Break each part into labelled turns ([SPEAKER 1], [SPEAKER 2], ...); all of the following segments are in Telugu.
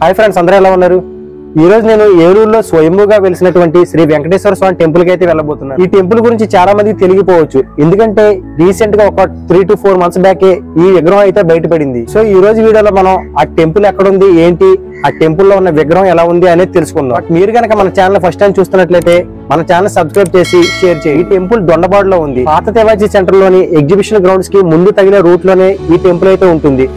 [SPEAKER 1] హాయ్ ఫ్రెండ్స్, అందరూ ఎలా ఉన్నారు? ఈ రోజు నేను ఏలూరులో స్వయంభూగా వెలిసినటువంటి శ్రీ వెంకటేశ్వర స్వామి టెంపుల్ కి అయితే వెళ్ళబోతున్నాను. ఈ టెంపుల్ గురించి చాలా మందికి తెలియకపోవచ్చు, ఎందుకంటే రీసెంట్ గా ఒక 3 to 4 months బ్యాకే ఈ విగ్రహం అయితే బయటపడింది. సో ఈ రోజు వీడియోలో మనం ఆ టెంపుల్ ఎక్కడ ఉంది, ఏంటి, ఆ టెంపుల్ లో ఉన్న విగ్రహం ఎలా ఉంది అనేది తెలుసుకుందాం. బట్ మీరు కనుక మన ఛానల్ ఫస్ట్ టైం చూస్తున్నట్లయితే మన ఛానల్ సబ్స్క్రైబ్ చేసి షేర్ చేయండి. ఈ టెంపుల్ దొండబాడులో ఉంది. పాత తెవాజీ సెంటర్ లోని ఎగ్జిబిషన్ గ్రౌండ్స్ కి ముందు తగిన రూట్ లోనే ఈ టెంపుల్ అయితే ఉంటుంది.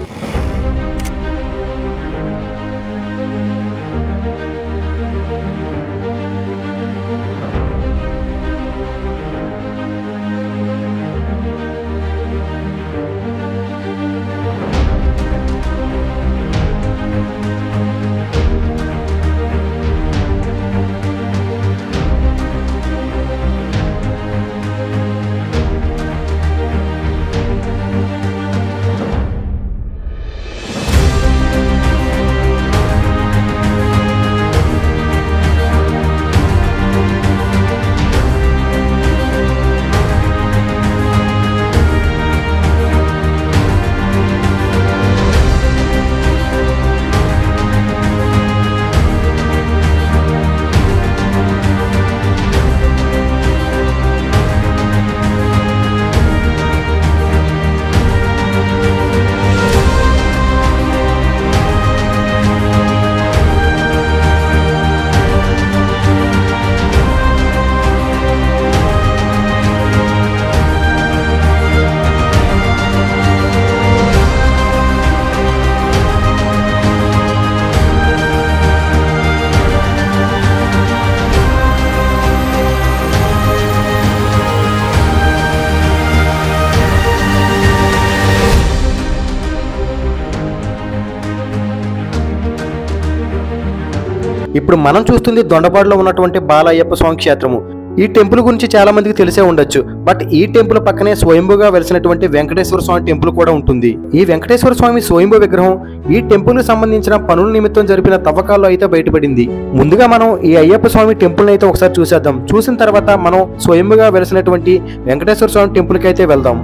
[SPEAKER 1] ఇప్పుడు మనం చూస్తుంది దొండపాడులో ఉన్నటువంటి బాలయ్యప్ప స్వామి క్షేత్రము. ఈ టెంపుల్ గురించి చాలా మందికి తెలిసే ఉండొచ్చు. బట్ ఈ టెంపుల్ పక్కనే స్వయంభూగా వెలిసినటువంటి వెంకటేశ్వర స్వామి టెంపుల్ కూడా ఉంటుంది. ఈ వెంకటేశ్వర స్వామి స్వయంభూ విగ్రహం ఈ టెంపుల్ కి సంబంధించిన పనుల నిమిత్తం జరిపిన తవ్వకాల్లో అయితే బయటపడింది. ముందుగా మనం ఈ అయ్యప్ప స్వామి టెంపుల్ అయితే ఒకసారి చూసేద్దాం. చూసిన తర్వాత మనం స్వయంభూగా వెలిసినటువంటి వెంకటేశ్వర స్వామి టెంపుల్ కి అయితే వెళ్దాం.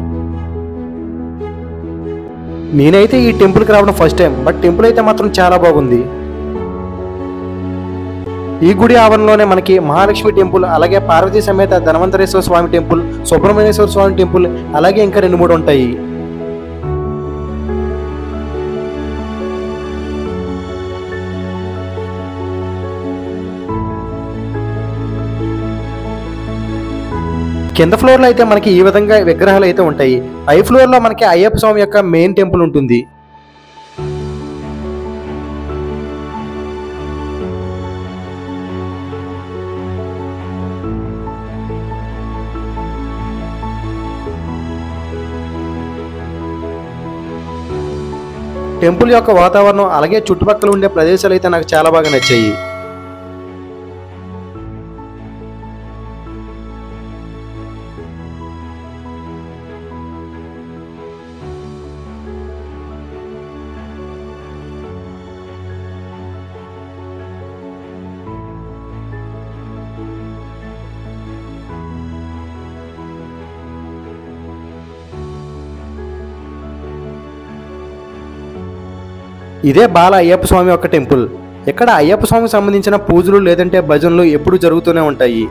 [SPEAKER 1] నేనైతే ఈ టెంపుల్ కి రావడం ఫస్ట్ టైం, బట్ టెంపుల్ అయితే మాత్రం చాలా బాగుంది. ఈ గుడి ఆవరణలోనే మనకి మహాలక్ష్మి టెంపుల్, అలాగే పార్వతీ సమేత ధన్వంతరేశ్వర స్వామి టెంపుల్, సుబ్రహ్మణ్యేశ్వర స్వామి టెంపుల్, అలాగే ఇంకా 2-3 ఉంటాయి. కింద ఫ్లోర్ లో అయితే మనకి ఈ విధంగా విగ్రహాలు అయితే ఉంటాయి. పై ఫ్లోర్ లో మనకి అయ్యప్ప స్వామి యొక్క మెయిన్ టెంపుల్ ఉంటుంది. టెంపుల్ యొక్క వాతావరణం అలాగే చుట్టుపక్కల ఉండే ప్రదేశాలు అయితే నాకు చాలా బాగా నచ్చాయి. ఇదే బాల అయ్యప్ప స్వామి యొక్క టెంపుల్. ఇక్కడ అయ్యప్ప స్వామికి సంబంధించిన పూజలు లేదంటే భజనలు ఎప్పుడు జరుగుతూనే ఉంటాయి.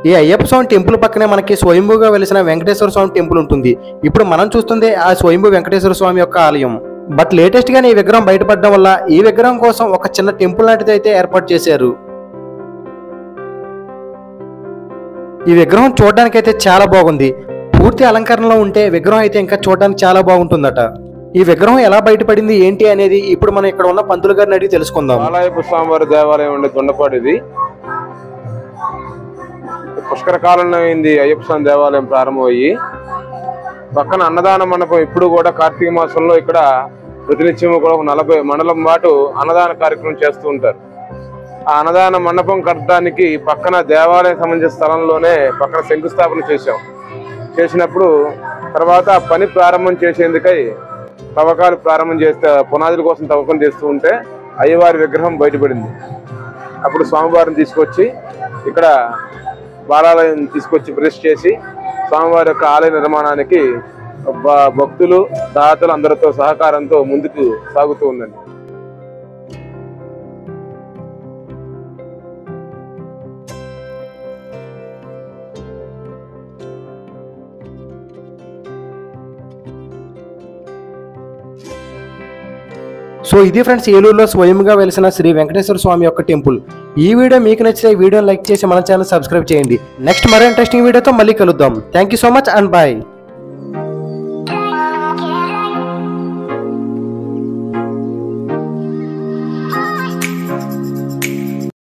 [SPEAKER 1] ఈ అయ్యప్ప స్వామి టెంపుల్ పక్కనే మనకి స్వయంభూగా వెలిసిన వెంకటేశ్వర స్వామి టెంపుల్ ఉంటుంది. ఇప్పుడు మనం చూస్తుంది ఆ స్వయంభూ వెంకటేశ్వర స్వామి యొక్క ఆలయం. బట్ లేటెస్ట్ గానే ఈ విగ్రహం బయటపడడం వల్ల ఈ విగ్రహం కోసం ఒక చిన్న టెంపుల్ లాంటిది అయితే ఏర్పాటు చేశారు. ఈ విగ్రహం చూడడానికి అయితే చాలా బాగుంది. పూర్తి అలంకరణలో ఉంటే విగ్రహం అయితే ఇంకా చూడడానికి చాలా బాగుంటుందట. ఈ విగ్రహం ఎలా బయటపడింది ఏంటి అనేది ఇప్పుడు మనం ఇక్కడ ఉన్న పంతులు గారిని అడిగి తెలుసుకుందాం.
[SPEAKER 2] బాలయ్యప్ప స్వామివారి దేవాలయం ఉండే దొండపాడు ఇది. పుష్కర కాలంలో అయింది అయ్యప్ప స్వామి దేవాలయం ప్రారంభమయ్యి. పక్కన అన్నదాన మండపం ఇప్పుడు కూడా కార్తీక మాసంలో ఇక్కడ ప్రతినిత్యం కూడా 40 మండలం పాటు అన్నదాన కార్యక్రమం చేస్తూ ఉంటారు. ఆ అన్నదాన మండపం కట్టడానికి పక్కన దేవాలయం సంబంధించిన స్థలంలోనే పక్కన శంకుస్థాపన చేసినప్పుడు తర్వాత పని ప్రారంభం చేసేందుకై తవ్వకాలు ప్రారంభం చేస్తే పునాదుల కోసం తవ్వకం చేస్తూ ఉంటే అయ్యవారి విగ్రహం బయటపడింది. అప్పుడు స్వామివారిని తీసుకొచ్చి ఇక్కడ బాలాలయం తీసుకొచ్చి ప్రతిష్ఠ చేసి స్వామివారి యొక్క ఆలయ నిర్మాణానికి భక్తులు దాతలు అందరితో సహకారంతో ముందుకు సాగుతూ ఉందండి.
[SPEAKER 1] సో ఇది ఫ్రెండ్స్ ఏలూరులో స్వయంగా వెలిసిన శ్రీ వెంకటేశ్వర స్వామి యొక్క టెంపుల్. ఈ వీడియో మీకు నచ్చితే ఈ వీడియోని లైక్ చేసి మన ఛానల్ సబ్స్క్రైబ్ చేయండి. నెక్స్ట్ మరో ఇంట్రెస్టింగ్ వీడియోతో మళ్ళీ కలుద్దాం. Thank you so much and bye.